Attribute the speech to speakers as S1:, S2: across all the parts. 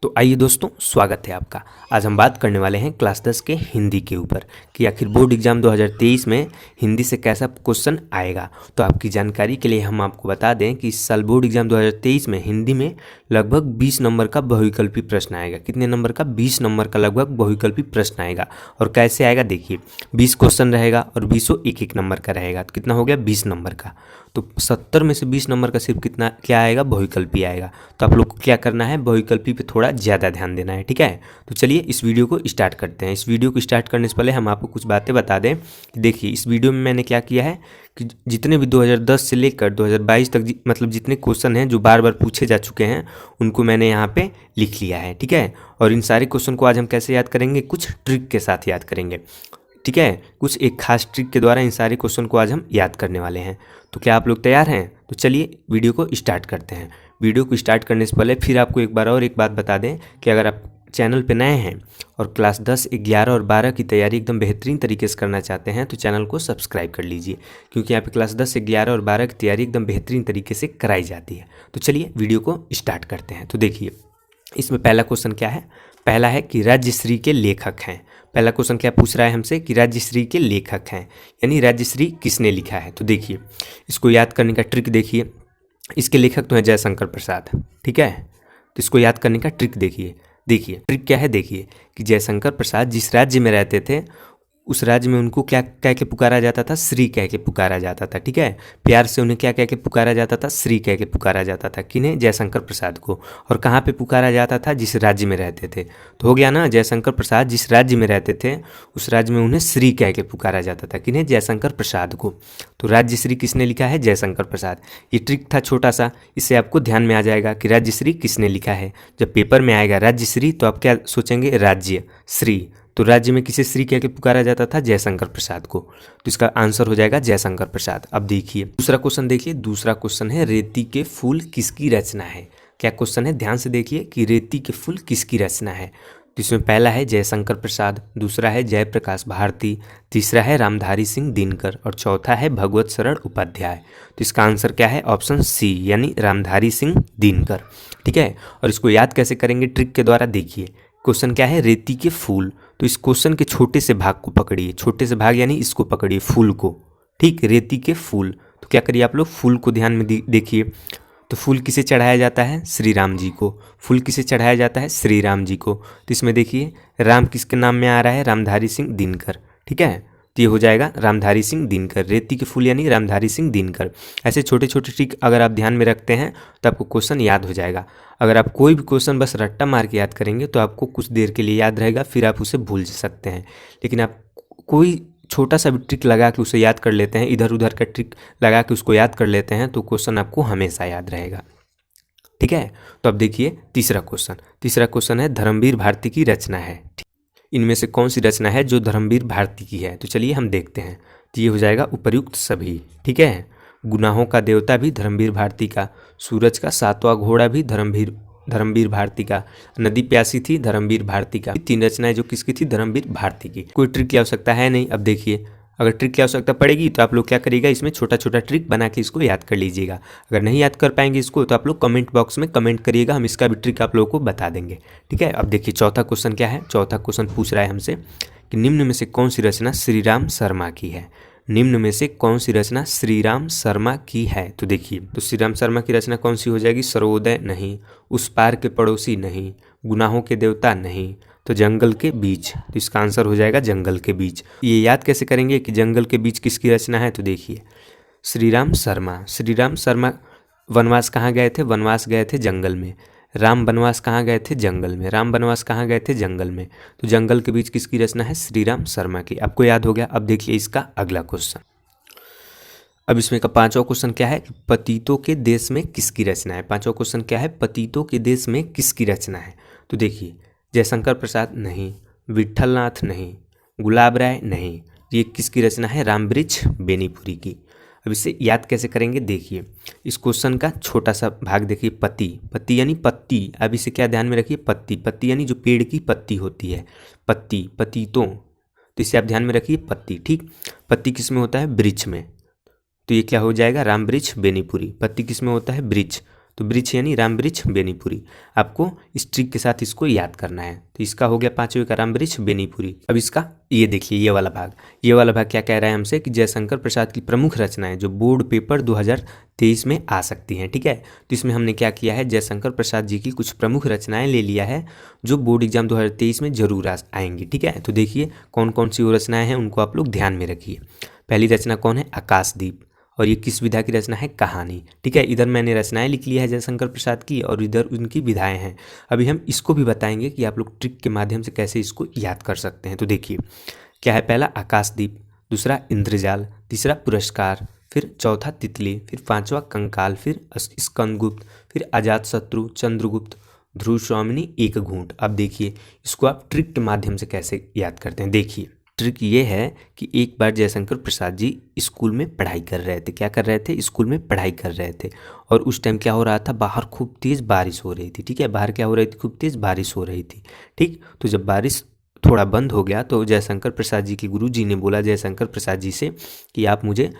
S1: तो आइए दोस्तों, स्वागत है आपका। आज हम बात करने वाले हैं क्लास 10 के हिंदी के ऊपर कि आखिर बोर्ड एग्जाम 2023 में हिंदी से कैसा क्वेश्चन आएगा। तो आपकी जानकारी के लिए हम आपको बता दें कि इस साल बोर्ड एग्जाम 2023 में हिंदी में लगभग 20 नंबर का बहुविकल्पी प्रश्न आएगा। कितने नंबर का? 20 नंबर का लगभग बहुविकल्पी प्रश्न आएगा। और कैसे आएगा देखिए, 20 क्वेश्चन रहेगा और 20 एक एक नंबर का रहेगा। तो कितना हो गया? 20 नंबर का। तो 70 में से 20 नंबर का सिर्फ कितना क्या आएगा? बहुविकल्पी आएगा। तो आप लोग को क्या करना है? बहुविकल्पी पे थोड़ा ज़्यादा ध्यान देना है, ठीक है। तो चलिए इस वीडियो को स्टार्ट करते हैं। इस वीडियो को स्टार्ट करने से पहले हम आपको कुछ बातें बता दें कि देखिए, इस वीडियो में मैंने क्या किया है कि जितने भी 2010 से लेकर 2022 तक मतलब जितने क्वेश्चन हैं जो बार बार पूछे जा चुके हैं उनको मैंने यहाँ पे लिख लिया है, ठीक है। और इन सारे क्वेश्चन को आज हम कैसे याद करेंगे? कुछ ट्रिक के साथ याद करेंगे, ठीक है। कुछ एक खास ट्रिक के द्वारा इन सारे क्वेश्चन को आज हम याद करने वाले हैं। तो क्या आप लोग तैयार हैं? तो चलिए वीडियो को स्टार्ट करते हैं। वीडियो को स्टार्ट करने से पहले फिर आपको एक बात बता दें कि अगर आप चैनल पे नए हैं और क्लास 10, 11 और 12 की तैयारी एकदम बेहतरीन तरीके से करना चाहते हैं तो चैनल को सब्सक्राइब कर लीजिए, क्योंकि यहाँ पे क्लास 10, 11 और 12 की तैयारी एकदम बेहतरीन तरीके से कराई जाती है। तो चलिए वीडियो को स्टार्ट करते हैं। तो देखिए, इसमें पहला क्वेश्चन क्या है? पहला है कि राज्यश्री के लेखक हैं। पहला क्वेश्चन क्या पूछ रहा है हमसे कि राज्यश्री के लेखक हैं, यानी राज्यश्री किसने लिखा है। तो देखिए, इसको याद करने का ट्रिक देखिए। इसके लेखक तो हैं जयशंकर प्रसाद, ठीक है। तो इसको याद करने का ट्रिक देखिए ट्रिक क्या है। देखिए कि जयशंकर प्रसाद जिस राज्य में रहते थे उस राज्य में उनको क्या कह के पुकारा जाता था? श्री कह के पुकारा जाता था, ठीक है। प्यार से उन्हें क्या कह के पुकारा जाता था? श्री कह के पुकारा जाता था। किन्हें? जयशंकर प्रसाद को। और कहाँ पे पुकारा जाता था? जिस राज्य में रहते थे। तो हो गया ना, जयशंकर प्रसाद जिस राज्य में रहते थे उस राज्य में उन्हें श्री कह के पुकारा जाता था। किन्हें? जयशंकर प्रसाद को। तो राज्यश्री किसने लिखा है? जयशंकर प्रसाद। ये ट्रिक था छोटा सा, इससे आपको ध्यान में आ जाएगा कि राज्यश्री किसने लिखा है। जब पेपर में आएगा राज्यश्री तो आप क्या सोचेंगे? राज्य श्री। तो राज्य में किसे श्री कह के पुकारा जाता था? जयशंकर प्रसाद को। तो इसका आंसर हो जाएगा जयशंकर प्रसाद। अब देखिए दूसरा क्वेश्चन देखिए। दूसरा क्वेश्चन है रेती के फूल किसकी रचना है। क्या क्वेश्चन है? ध्यान से देखिए कि रेती के फूल किसकी रचना है। तो इसमें पहला है जयशंकर प्रसाद, दूसरा है जयप्रकाश भारती, तीसरा है रामधारी सिंह दिनकर और चौथा है भगवत शरण उपाध्याय। तो इसका आंसर क्या है? ऑप्शन सी, यानी रामधारी सिंह दिनकर, ठीक है। और इसको याद कैसे करेंगे? ट्रिक के द्वारा। देखिए क्वेश्चन क्या है? रेती के फूल। तो इस क्वेश्चन के छोटे से भाग को पकड़िए, छोटे से भाग यानी इसको पकड़िए, फूल को, ठीक। रेती के फूल। तो क्या करिए आप लोग? फूल को ध्यान में देखिए। तो फूल किसे चढ़ाया जाता है? श्री राम जी को। फूल किसे चढ़ाया जाता है? श्री राम जी को। तो इसमें देखिए राम किसके नाम में आ रहा है? रामधारी सिंह दिनकर, ठीक है। तो ये हो जाएगा रामधारी सिंह दिनकर। रेती के फूल यानी रामधारी सिंह दिनकर। ऐसे छोटे छोटे ट्रिक अगर आप ध्यान में रखते हैं तो आपको क्वेश्चन याद हो जाएगा। अगर आप कोई भी क्वेश्चन बस रट्टा मार के याद करेंगे तो आपको कुछ देर के लिए याद रहेगा, फिर आप उसे भूल सकते हैं। लेकिन आप कोई छोटा सा भी ट्रिक लगा के उसे याद कर लेते हैं, इधर उधर का ट्रिक लगा के उसको याद कर लेते हैं तो क्वेश्चन आपको हमेशा याद रहेगा, ठीक है। तो अब देखिए तीसरा क्वेश्चन है धर्मवीर भारती की रचना है। इनमें से कौन सी रचना है जो धर्मवीर भारती की है? तो चलिए हम देखते हैं। तो ये हो जाएगा उपर्युक्त सभी, ठीक है। गुनाहों का देवता भी धर्मवीर भारती का, सूरज का सातवां घोड़ा भी धर्मवीर भारती का, नदी प्यासी थी धर्मवीर भारती का। तीन रचनाएं जो किसकी थी? धर्मवीर भारती की। कोई ट्रिक की आवश्यकता है नहीं। अब देखिए, अगर ट्रिक की आवश्यकता पड़ेगी तो आप लोग क्या करिएगा, इसमें छोटा छोटा ट्रिक बना के इसको याद कर लीजिएगा। अगर नहीं याद कर पाएंगे इसको तो आप लोग कमेंट बॉक्स में कमेंट करिएगा, हम इसका भी ट्रिक आप लोगों को बता देंगे, ठीक है। अब देखिए चौथा क्वेश्चन क्या है। चौथा क्वेश्चन पूछ रहा है हमसे कि निम्न में से कौन सी रचना श्रीराम शर्मा की है। निम्न में से कौन सी रचना श्रीराम शर्मा की है? तो देखिए, तो श्रीराम शर्मा की रचना कौन सी हो जाएगी? सर्वोदय नहीं, उस पार के पड़ोसी नहीं, गुनाहों के देवता नहीं, तो जंगल के बीच। तो इसका आंसर हो जाएगा जंगल के बीच। ये याद कैसे करेंगे कि जंगल के बीच किसकी रचना है? तो देखिए श्रीराम शर्मा वनवास कहाँ गए थे? वनवास गए थे जंगल में। राम वनवास कहाँ गए थे? जंगल में। राम वनवास कहाँ गए थे? जंगल में। तो जंगल के बीच किसकी रचना है? श्रीराम शर्मा की। आपको याद हो गया। अब देखिए इसका अगला क्वेश्चन। अब इसमें का पांचवा क्वेश्चन क्या है? पतितों के देश में किसकी रचना है। पांचवा क्वेश्चन क्या है? पतितों के देश में किसकी रचना है। तो देखिए जयशंकर प्रसाद नहीं, विट्ठलनाथ नहीं, गुलाब राय नहीं। ये किसकी रचना है? रामवृक्ष बेनीपुरी की। अब इसे याद कैसे करेंगे? देखिए इस क्वेश्चन का छोटा सा भाग देखिए। पत्ती यानी पत्ती। अब इसे क्या ध्यान में रखिए? पत्ती यानी जो पेड़ की पत्ती होती है, पतितों। तो इसे आप ध्यान में रखिए, पत्ती, ठीक। पत्ती किस में होता है? वृक्ष में। तो ये क्या हो जाएगा? रामवृक्ष बेनीपुरी। पत्ती किस में होता है? वृक्ष। तो वृक्ष यानी राम वृक्ष बेनीपुरी। आपको इस ट्रिक के साथ इसको याद करना है। तो इसका हो गया 5वें का राम वृक्ष बेनीपुरी। अब इसका ये देखिए ये वाला भाग क्या कह रहा है हमसे कि जयशंकर प्रसाद की प्रमुख रचनाएं जो बोर्ड पेपर 2023 में आ सकती हैं। ठीक है, तो इसमें हमने क्या किया है, जयशंकर प्रसाद जी की कुछ प्रमुख रचनाएं ले लिया है जो बोर्ड एग्जाम 2023 में जरूर आएंगी। ठीक है, तो देखिए कौन कौन सी वो रचनाएं हैं, उनको आप लोग ध्यान में रखिए। पहली रचना कौन है, आकाशदीप, और ये किस विधा की रचना है, कहानी। ठीक है, इधर मैंने रचनाएं लिख ली है जयशंकर प्रसाद की और इधर उनकी विधाएं हैं। अभी हम इसको भी बताएंगे कि आप लोग ट्रिक के माध्यम से कैसे इसको याद कर सकते हैं। तो देखिए क्या है, पहला आकाशदीप, दूसरा इंद्रजाल, तीसरा पुरस्कार, फिर चौथा तितली, फिर पांचवा कंकाल, फिर स्कंदगुप्त, फिर अजातशत्रु, चंद्रगुप्त, ध्रुव स्वामिनी, एक घूंट। अब देखिए इसको आप ट्रिक के माध्यम से कैसे याद करते हैं। देखिए ट्रिक ये है कि एक बार जयशंकर प्रसाद जी स्कूल में पढ़ाई कर रहे थे। क्या कर रहे थे, स्कूल में पढ़ाई कर रहे थे, और उस टाइम क्या हो रहा था, बाहर खूब तेज़ बारिश हो रही थी। ठीक है, बाहर क्या हो रही थी, खूब तेज़ बारिश हो रही थी। ठीक, तो जब बारिश थोड़ा बंद हो गया तो जयशंकर प्रसाद जी के गुरुजी ने बोला जयशंकर प्रसाद जी से कि आप मुझे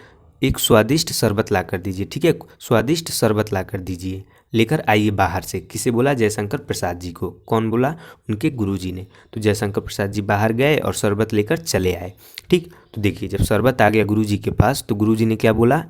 S1: एक स्वादिष्ट शरबत ला कर दीजिए। ठीक है, स्वादिष्ट शरबत ला कर दीजिए, लेकर आइए बाहर से। किसे बोला, जयशंकर प्रसाद जी को। कौन बोला, उनके गुरुजी ने। तो जयशंकर प्रसाद जी बाहर गए और शरबत लेकर चले आए। ठीक, तो देखिए जब शरबत आ गया गुरुजी के पास तो गुरुजी ने क्या बोला,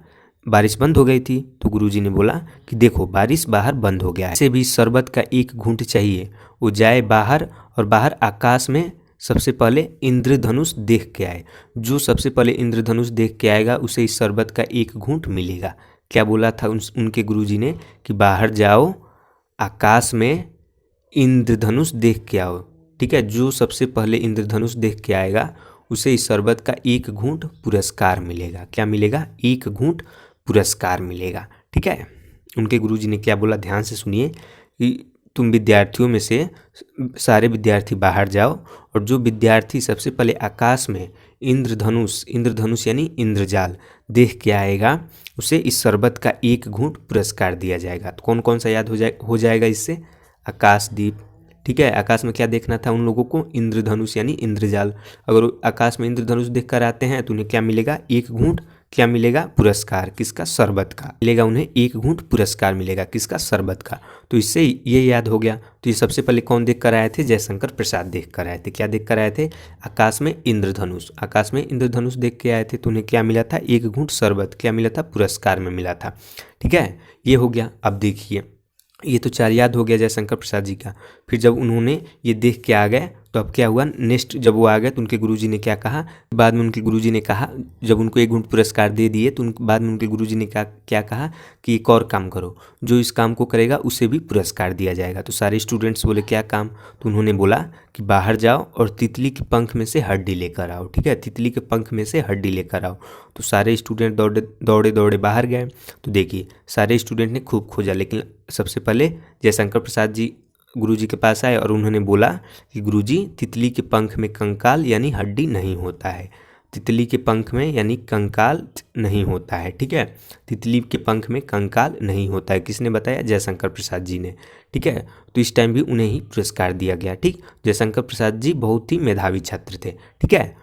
S1: बारिश बंद हो गई थी, तो गुरुजी ने बोला कि देखो बारिश बाहर बंद हो गया है, इसे भी शरबत का एक घूंट चाहिए। वो जाए बाहर और बाहर आकाश में सबसे पहले इंद्रधनुष देख के आए। जो सबसे पहले इंद्रधनुष देख के आएगा उसे इस शरबत का एक घूंट मिलेगा। क्या बोला था उनके गुरुजी ने कि बाहर जाओ, आकाश में इंद्रधनुष देख के आओ। ठीक है, जो सबसे पहले इंद्रधनुष देख के आएगा उसे इस शरबत का एक घूंट पुरस्कार मिलेगा। क्या मिलेगा, एक घूंट पुरस्कार मिलेगा। ठीक है, उनके गुरुजी ने क्या बोला, ध्यान से सुनिए कि तुम विद्यार्थियों में से सारे विद्यार्थी बाहर जाओ और जो विद्यार्थी सबसे पहले आकाश में इंद्रधनुष यानी इंद्रजाल देख के आएगा उसे इस शरबत का एक घूंट पुरस्कार दिया जाएगा। तो कौन कौन सा याद हो जाएगा इससे, आकाशदीप। ठीक है, आकाश में क्या देखना था उन लोगों को, इंद्रधनुष यानी इंद्रजाल। अगर आकाश में इंद्रधनुष देख कर आते हैं तो उन्हें क्या मिलेगा, एक घूंट, क्या मिलेगा, पुरस्कार। किसका, शरबत का मिलेगा उन्हें, एक घूंट पुरस्कार मिलेगा। किसका, शरबत का। तो इससे ये याद हो गया। तो ये सबसे पहले कौन देख कर आए थे, जयशंकर प्रसाद देख कर आए थे। क्या देख कर आए थे, आकाश में इंद्रधनुष। आकाश में इंद्रधनुष देख के आए थे तो उन्हें क्या मिला था, एक घूंट शरबत। क्या मिला था, पुरस्कार में मिला था। ठीक है, ये हो गया। अब देखिए ये तो 4 याद हो गया जयशंकर प्रसाद जी का। फिर जब उन्होंने ये देख के आ गए तो अब क्या हुआ, नेक्स्ट जब वो आ गए तो उनके गुरुजी ने क्या कहा, बाद में उनके गुरुजी ने कहा, जब उनको एक घूंट पुरस्कार दे दिए तो बाद में उनके गुरुजी ने क्या कहा कि एक और काम करो, जो इस काम को करेगा उसे भी पुरस्कार दिया जाएगा। तो सारे स्टूडेंट्स बोले क्या काम, तो उन्होंने बोला कि बाहर जाओ और तितली के पंख में से हड्डी लेकर आओ। ठीक है, तितली के पंख में से हड्डी लेकर आओ। तो सारे स्टूडेंट दौड़े बाहर गए। तो देखिए सारे स्टूडेंट ने खूब खोजा, लेकिन सबसे पहले जयशंकर प्रसाद जी गुरुजी के पास आए और उन्होंने बोला कि गुरुजी तितली के पंख में कंकाल यानी हड्डी नहीं होता है। तितली के पंख में यानी कंकाल नहीं होता है। ठीक है, तितली के पंख में कंकाल नहीं होता है। किसने बताया, जयशंकर प्रसाद जी ने। ठीक है, तो इस टाइम भी उन्हें ही पुरस्कार दिया गया। ठीक, जयशंकर प्रसाद जी बहुत ही मेधावी छात्र थे। ठीक है,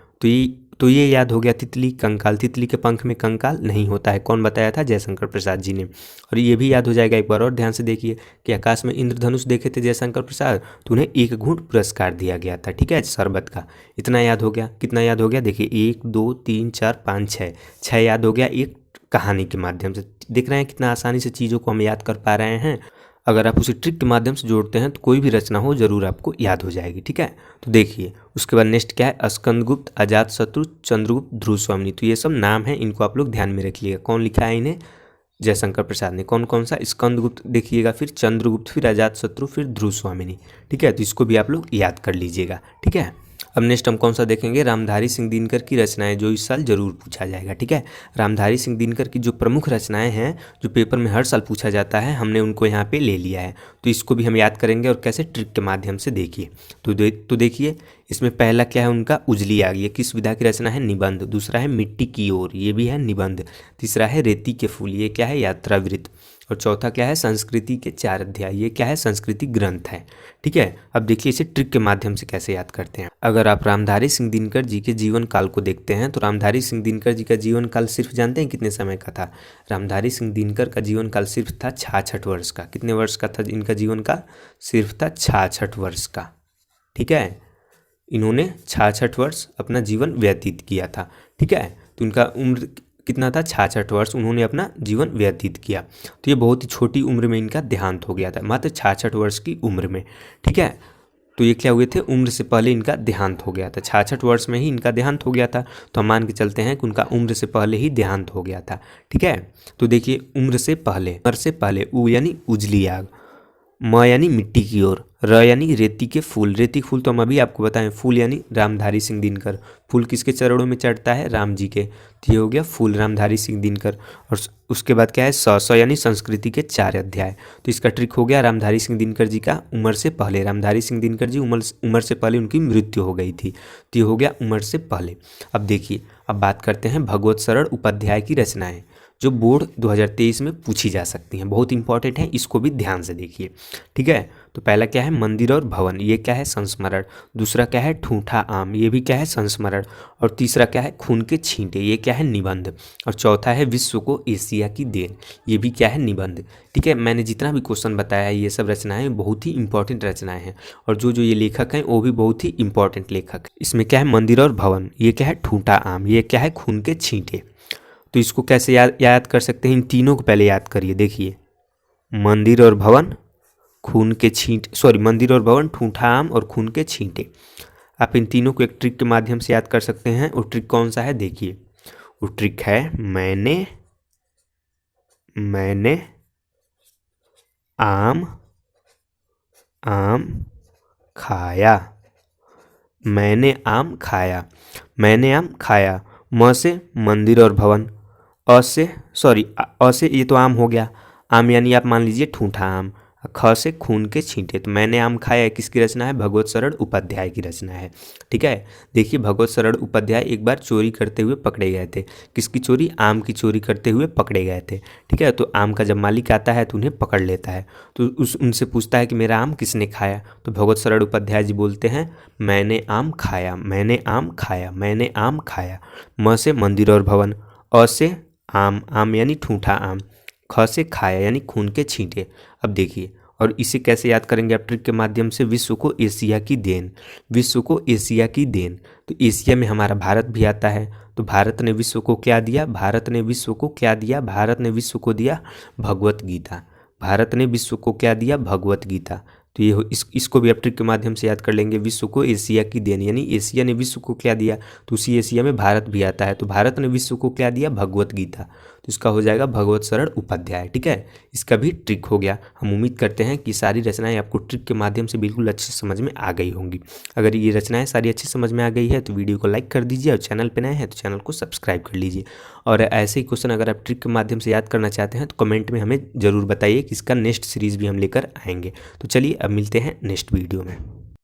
S1: तो ये याद हो गया, तितली कंकाल, तितली के पंख में कंकाल नहीं होता है। कौन बताया था, जयशंकर प्रसाद जी ने। और ये भी याद हो जाएगा, एक बार और ध्यान से देखिए कि आकाश में इंद्रधनुष देखे थे जयशंकर प्रसाद तो उन्हें एक घूंट पुरस्कार दिया गया था। ठीक है, शरबत का। इतना याद हो गया। कितना याद हो गया, देखिए 1 2 3 4 5 6 याद हो गया एक कहानी के माध्यम से। देख रहे हैं कितना आसानी से चीज़ों को हम याद कर पा रहे हैं। अगर आप उसे ट्रिक के माध्यम से जोड़ते हैं तो कोई भी रचना हो जरूर आपको याद हो जाएगी। ठीक है, तो देखिए उसके बाद नेक्स्ट क्या है, स्कंदगुप्त, अजातशत्रु, चंद्रगुप्त, ध्रुव स्वामिनी। तो ये सब नाम हैं, इनको आप लोग ध्यान में रखिएगा। कौन लिखा है इन्हें, जयशंकर प्रसाद ने। कौन कौन सा, स्कंदगुप्त देखिएगा, फिर चंद्रगुप्त, फिर अजातशत्रु, फिर ध्रुव स्वामिनी। ठीक है, तो इसको भी आप लोग याद कर लीजिएगा। ठीक है, अब नेक्स्ट हम कौन सा देखेंगे, रामधारी सिंह दिनकर की रचनाएं, जो इस साल जरूर पूछा जाएगा। ठीक है, रामधारी सिंह दिनकर की जो प्रमुख रचनाएं हैं जो पेपर में हर साल पूछा जाता है, हमने उनको यहाँ पे ले लिया है। तो इसको भी हम याद करेंगे और कैसे, ट्रिक के माध्यम से। देखिए तो देखिए इसमें पहला क्या है उनका, उजली आग। ये किस विधा की रचना है, निबंध। दूसरा है मिट्टी की ओर, ये भी है निबंध। तीसरा है रेती के फूल, ये क्या है, यात्रावृत्त। और चौथा क्या है, संस्कृति के 4 अध्याय। ये क्या है, संस्कृति ग्रंथ है। ठीक है, अब देखिए इसे ट्रिक के माध्यम से कैसे याद करते हैं। अगर आप रामधारी सिंह दिनकर जी के जीवन काल को देखते हैं तो रामधारी सिंह दिनकर जी का जीवन काल सिर्फ जानते हैं कितने समय का था? रामधारी सिंह दिनकर का जीवन काल सिर्फ था 66 वर्ष का। कितने वर्ष का था इनका जीवन काल? सिर्फ था 66 वर्ष का। ठीक है, इन्होंने 66 वर्ष अपना जीवन व्यतीत किया था। ठीक है, तो इनका उम्र कितना था? 66 वर्ष उन्होंने अपना जीवन व्यतीत किया। तो ये बहुत ही छोटी उम्र में इनका देहांत हो गया था, मात्र 66 वर्ष की उम्र में। ठीक है, तो ये क्या हुए थे, उम्र से पहले इनका देहांत हो गया था। 66 वर्ष में ही इनका देहांत हो गया था, तो हम मान के चलते हैं कि उनका उम्र से पहले ही देहांत हो गया था। ठीक है, तो देखिए उम्र से पहले उ यानी उजली आग, म यानी मिट्टी की ओर, र यानी रेती के फूल। रेती के फूल तो हम अभी आपको बताएं, फूल यानी रामधारी सिंह दिनकर। फूल किसके चरणों में चढ़ता है? राम जी के। तो ये हो गया फूल रामधारी सिंह दिनकर। और उसके बाद क्या है, स यानी संस्कृति के 4 अध्याय। तो इसका ट्रिक हो गया रामधारी सिंह दिनकर जी का उम्र से पहले। रामधारी सिंह दिनकर जी उम्र से पहले उनकी मृत्यु हो गई थी, तो ये हो गया उम्र से पहले। अब देखिए, अब बात करते हैं भगवत शरण उपाध्याय की रचनाएं जो बोर्ड 2023 में पूछी जा सकती हैं। बहुत इंपॉर्टेंट है, इसको भी ध्यान से देखिए। ठीक है, तो पहला क्या है, मंदिर और भवन, ये क्या है, संस्मरण। दूसरा क्या है, ठूठा आम, ये भी क्या है, संस्मरण। और तीसरा क्या है, खून के छींटे, ये क्या है, निबंध। और चौथा है, विश्व को एशिया की देन, ये भी क्या है, निबंध। ठीक है, मैंने जितना भी क्वेश्चन बताया है ये सब रचनाएं बहुत ही इंपॉर्टेंट रचनाएं हैं, और जो जो ये लेखक हैं वो भी बहुत ही इंपॉर्टेंट लेखक हैं। इसमें क्या है, मंदिर और भवन, ये क्या है, ठूठा आम, ये क्या है, खून के छींटे। तो इसको कैसे याद कर सकते हैं? इन तीनों को पहले याद करिए। देखिए, मंदिर और भवन, खून के छींटे, मंदिर और भवन, ठूठा आम और खून के छींटे। आप इन तीनों को एक ट्रिक के माध्यम से याद कर सकते हैं। वो ट्रिक कौन सा है? देखिए, वो ट्रिक है मैंने आम खाया। मैंने आम खाया, मैंने आम खाया। म से मंदिर और भवन, अ से ये तो आम हो गया, आम यानी आप मान लीजिए ठूठा आम। ख से खून के छींटे, तो मैंने आम खाया किसकी रचना है? भगवत शरण उपाध्याय की रचना है। ठीक है, देखिए भगवत शरण उपाध्याय एक बार चोरी करते हुए पकड़े गए थे। किसकी चोरी? आम की चोरी करते हुए पकड़े गए थे। ठीक है, तो आम का जब मालिक आता है तो उन्हें पकड़ लेता है, तो उनसे पूछता है कि मेरा आम किसने खाया? तो भगवत शरण उपाध्याय जी बोलते हैं, मैंने आम खाया, मैंने आम खाया, मैंने आम खाया। म से मंदिर और भवन, अ से आम यानी ठूठा आम, ख से खाया यानी खून के छींटे। अब देखिए, और इसे कैसे याद करेंगे आप? ट्रिक के माध्यम से, विश्व को एशिया की देन, विश्व को एशिया की देन। तो एशिया में हमारा भारत भी आता है, तो भारत ने विश्व को क्या दिया? भारत ने विश्व को क्या दिया? भारत ने विश्व को दिया भगवत गीता। भारत ने विश्व को क्या दिया? भगवत गीता। तो ये इसको भी आप ट्रिक के माध्यम से याद कर लेंगे। विश्व को एशिया की देन, यानी एशिया ने विश्व को क्या दिया? तो उसी एशिया में भारत भी आता है, तो भारत ने विश्व को क्या दिया? भगवत गीता। तो इसका हो जाएगा भगवत शरण उपाध्याय। ठीक है, इसका भी ट्रिक हो गया। हम उम्मीद करते हैं कि सारी रचनाएं आपको ट्रिक के माध्यम से बिल्कुल अच्छे समझ में आ गई होंगी। अगर ये रचनाएं सारी अच्छी समझ में आ गई है तो वीडियो को लाइक कर दीजिए, और चैनल पर नए हैं तो चैनल को सब्सक्राइब कर लीजिए। और ऐसे ही क्वेश्चन अगर आप ट्रिक के माध्यम से याद करना चाहते हैं तो कमेंट में हमें ज़रूर बताइए कि इसका नेक्स्ट सीरीज़ भी हम लेकर आएंगे। तो चलिए अब मिलते हैं नेक्स्ट वीडियो में।